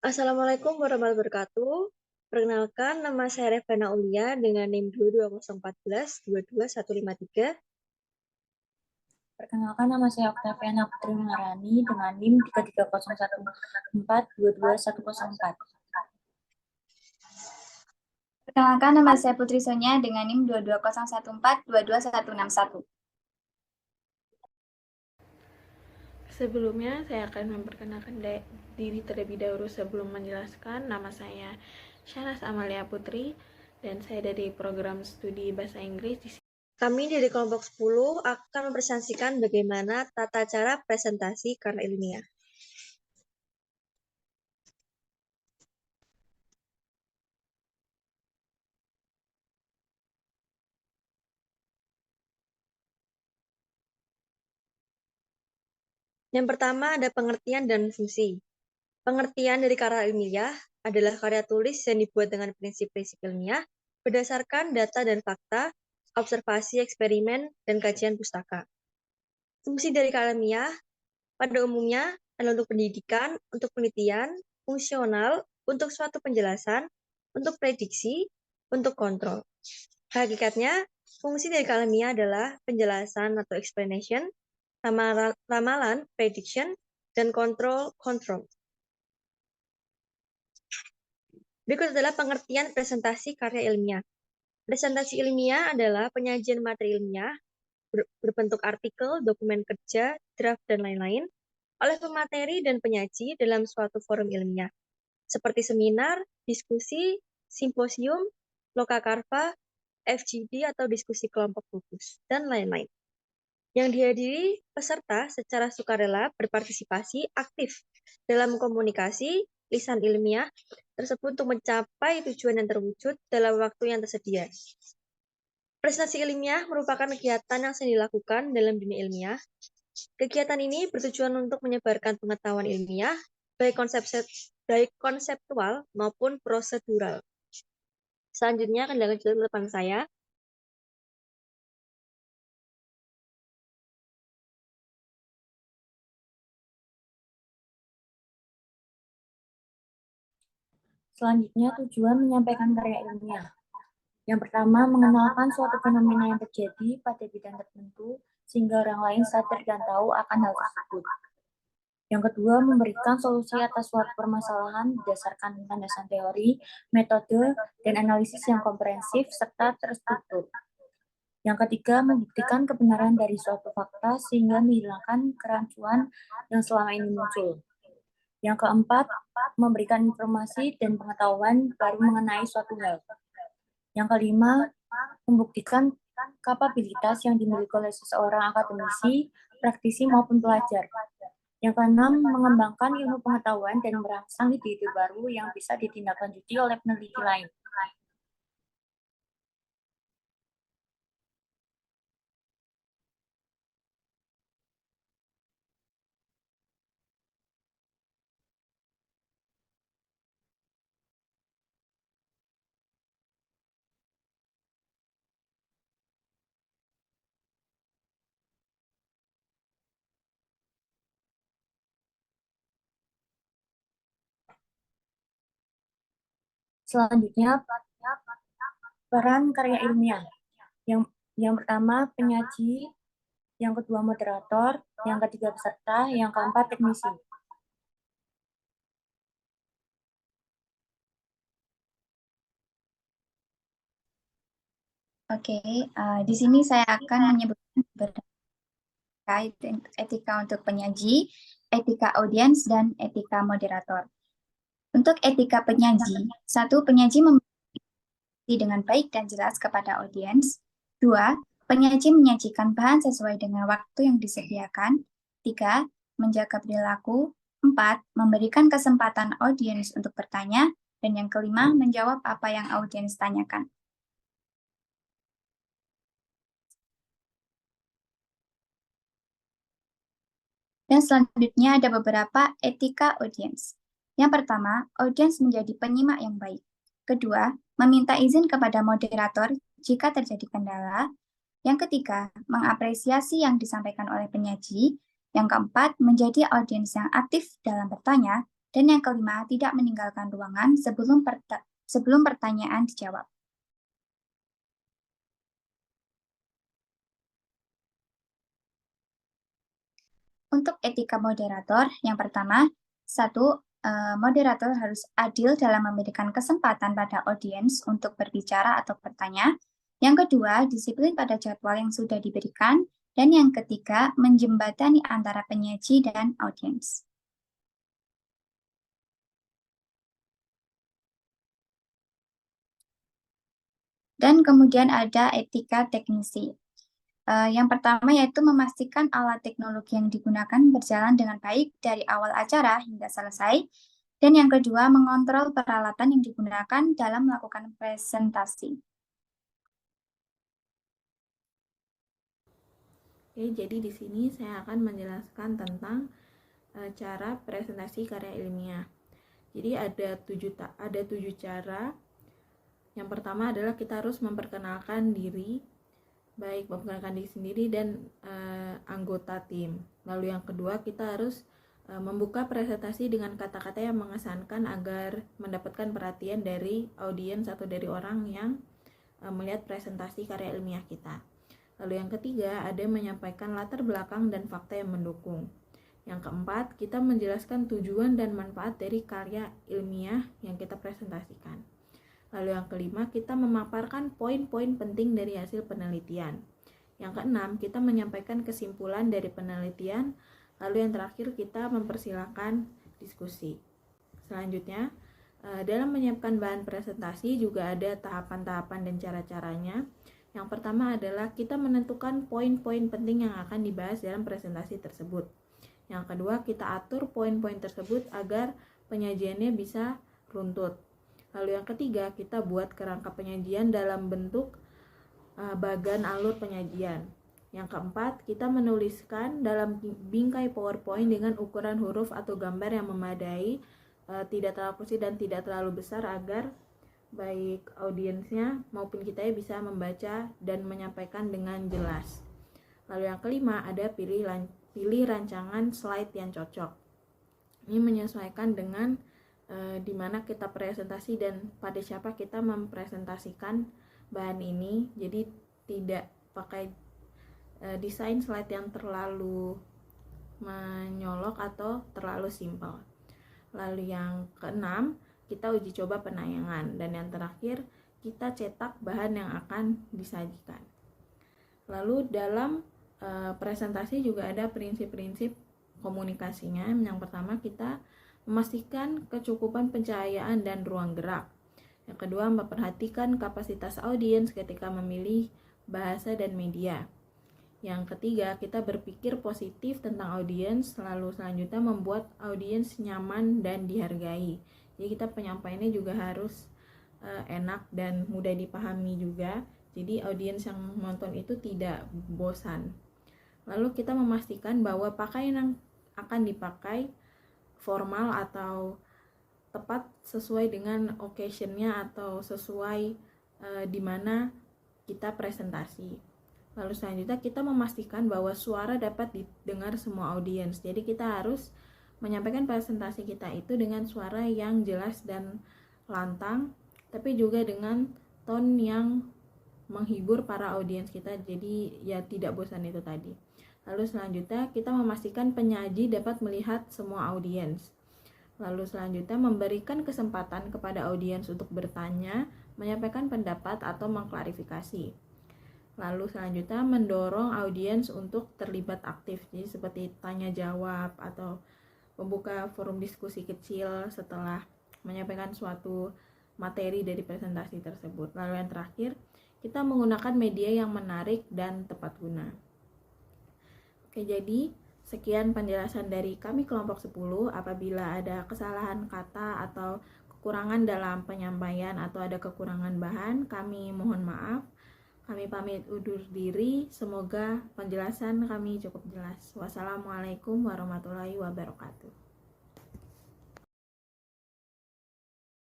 Assalamualaikum warahmatullahi wabarakatuh. Perkenalkan, nama saya Revana Ulia dengan NIM 22014-22153. Perkenalkan, nama saya Oktaviana Putri Maharani dengan NIM 3301422104. Perkenalkan, nama saya Putri Sonia dengan NIM 22014-22161. Sebelumnya, saya akan memperkenalkan diri terlebih dahulu sebelum menjelaskan. Nama saya Syanas Amalia Putri, dan saya dari program studi Bahasa Inggris. Kami dari kelompok 10 akan mempresentasikan bagaimana tata cara presentasi karya ilmiah. Yang pertama ada pengertian dan fungsi. Pengertian dari karya ilmiah adalah karya tulis yang dibuat dengan prinsip-prinsip ilmiah berdasarkan data dan fakta, observasi eksperimen, dan kajian pustaka. Fungsi dari karya ilmiah pada umumnya adalah untuk pendidikan, untuk penelitian, fungsional, untuk suatu penjelasan, untuk prediksi, untuk kontrol. Hakikatnya, fungsi dari karya ilmiah adalah penjelasan atau explanation, ramalan, prediction, dan kontrol. Berikut adalah pengertian presentasi karya ilmiah. Presentasi ilmiah adalah penyajian materi ilmiah berbentuk artikel, dokumen kerja, draft, dan lain-lain oleh pemateri dan penyaji dalam suatu forum ilmiah, seperti seminar, diskusi, simposium, lokakarva, FGD atau diskusi kelompok fokus, dan lain-lain. Yang dihadiri peserta secara sukarela berpartisipasi aktif dalam komunikasi lisan ilmiah tersebut untuk mencapai tujuan yang terwujud dalam waktu yang tersedia. Presentasi ilmiah merupakan kegiatan yang sering dilakukan dalam dunia ilmiah. Kegiatan ini bertujuan untuk menyebarkan pengetahuan ilmiah, baik konseptual maupun prosedural. Selanjutnya akan dilanjutkan ke depan saya. Selanjutnya, tujuan menyampaikan karya ilmiah. Yang pertama, mengenalkan suatu fenomena yang terjadi pada bidang tertentu, sehingga orang lain sadar dan tahu akan hal tersebut. Yang kedua, memberikan solusi atas suatu permasalahan berdasarkan landasan teori, metode, dan analisis yang komprehensif serta terstruktur. Yang ketiga, membuktikan kebenaran dari suatu fakta sehingga menghilangkan kerancuan yang selama ini muncul. Yang keempat, memberikan informasi dan pengetahuan baru mengenai suatu hal. Yang kelima, membuktikan kapabilitas yang dimiliki oleh seseorang akademisi, praktisi maupun pelajar. Yang keenam, mengembangkan ilmu pengetahuan dan merangsang ide-ide baru yang bisa ditindaklanjuti oleh peneliti lain. Selanjutnya, peran karya ilmiah. Yang pertama, penyaji, yang kedua, moderator, yang ketiga, peserta, yang keempat, teknisi. Oke, di sini saya akan menyebutkan terkait etika untuk penyaji, etika audiens, dan etika moderator. Untuk etika penyaji, satu, penyaji memberi dengan baik dan jelas kepada audiens. Dua, penyaji menyajikan bahan sesuai dengan waktu yang disediakan. Tiga, menjaga perilaku. Empat, memberikan kesempatan audiens untuk bertanya. Dan yang kelima, menjawab apa yang audiens tanyakan. Dan selanjutnya ada beberapa etika audiens. Yang pertama, audiens menjadi penyimak yang baik. Kedua, meminta izin kepada moderator jika terjadi kendala. Yang ketiga, mengapresiasi yang disampaikan oleh penyaji. Yang keempat, menjadi audiens yang aktif dalam bertanya. Dan yang kelima, tidak meninggalkan ruangan sebelum pertanyaan dijawab. Untuk etika moderator, yang pertama, moderator harus adil dalam memberikan kesempatan pada audiens untuk berbicara atau bertanya. Yang kedua, disiplin pada jadwal yang sudah diberikan. Dan yang ketiga, menjembatani antara penyaji dan audiens. Dan kemudian ada etika teknisi. Yang pertama yaitu memastikan alat teknologi yang digunakan berjalan dengan baik dari awal acara hingga selesai. Dan yang kedua, mengontrol peralatan yang digunakan dalam melakukan presentasi. Oke, jadi di sini saya akan menjelaskan tentang cara presentasi karya ilmiah. Jadi ada tujuh cara. Yang pertama adalah kita harus memperkenalkan diri, baik memperkenalkan diri sendiri dan anggota tim. Lalu yang kedua, kita harus membuka presentasi dengan kata-kata yang mengesankan agar mendapatkan perhatian dari audiens atau dari orang yang melihat presentasi karya ilmiah kita. Lalu yang ketiga, ada menyampaikan latar belakang dan fakta yang mendukung. Yang keempat, kita menjelaskan tujuan dan manfaat dari karya ilmiah yang kita presentasikan. Lalu yang kelima, kita memaparkan poin-poin penting dari hasil penelitian. Yang keenam, kita menyampaikan kesimpulan dari penelitian. Lalu yang terakhir, kita mempersilahkan diskusi. Selanjutnya, dalam menyiapkan bahan presentasi juga ada tahapan-tahapan dan cara-caranya. Yang pertama adalah kita menentukan poin-poin penting yang akan dibahas dalam presentasi tersebut. Yang kedua, kita atur poin-poin tersebut agar penyajiannya bisa runtut. Lalu yang ketiga, kita buat kerangka penyajian dalam bentuk bagan alur penyajian. Yang keempat, kita menuliskan dalam bingkai PowerPoint dengan ukuran huruf atau gambar yang memadai, tidak terlalu kecil dan tidak terlalu besar agar baik audiensnya maupun kita bisa membaca dan menyampaikan dengan jelas. Lalu yang kelima, ada pilih rancangan slide yang cocok. Ini menyesuaikan dengan di mana kita presentasi dan pada siapa kita mempresentasikan bahan ini. Jadi tidak pakai desain slide yang terlalu menyolok atau terlalu simpel. Lalu yang keenam, kita uji coba penayangan. Dan yang terakhir, kita cetak bahan yang akan disajikan. Lalu dalam presentasi juga ada prinsip-prinsip komunikasinya. Yang pertama, kita memastikan kecukupan pencahayaan dan ruang gerak. Yang kedua, memperhatikan kapasitas audiens ketika memilih bahasa dan media. Yang ketiga, kita berpikir positif tentang audiens. Lalu selanjutnya, membuat audiens nyaman dan dihargai. Jadi kita penyampaiannya juga harus enak dan mudah dipahami juga. Jadi audiens yang menonton itu tidak bosan. Lalu kita memastikan bahwa pakaian yang akan dipakai formal atau tepat sesuai dengan occasion-nya atau sesuai di mana kita presentasi. Lalu selanjutnya kita memastikan bahwa suara dapat didengar semua audiens. Jadi kita harus menyampaikan presentasi kita itu dengan suara yang jelas dan lantang, tapi juga dengan tone yang menghibur para audiens kita, jadi ya tidak bosan itu tadi. Lalu selanjutnya kita memastikan penyaji dapat melihat semua audiens. Lalu selanjutnya memberikan kesempatan kepada audiens untuk bertanya, menyampaikan pendapat atau mengklarifikasi. Lalu selanjutnya mendorong audiens untuk terlibat aktif, jadi seperti tanya jawab atau membuka forum diskusi kecil setelah menyampaikan suatu materi dari presentasi tersebut. Lalu yang terakhir, kita menggunakan media yang menarik dan tepat guna. Oke, jadi sekian penjelasan dari kami kelompok 10. Apabila ada kesalahan kata atau kekurangan dalam penyampaian atau ada kekurangan bahan, kami mohon maaf. Kami pamit undur diri. Semoga penjelasan kami cukup jelas. Wassalamualaikum warahmatullahi wabarakatuh.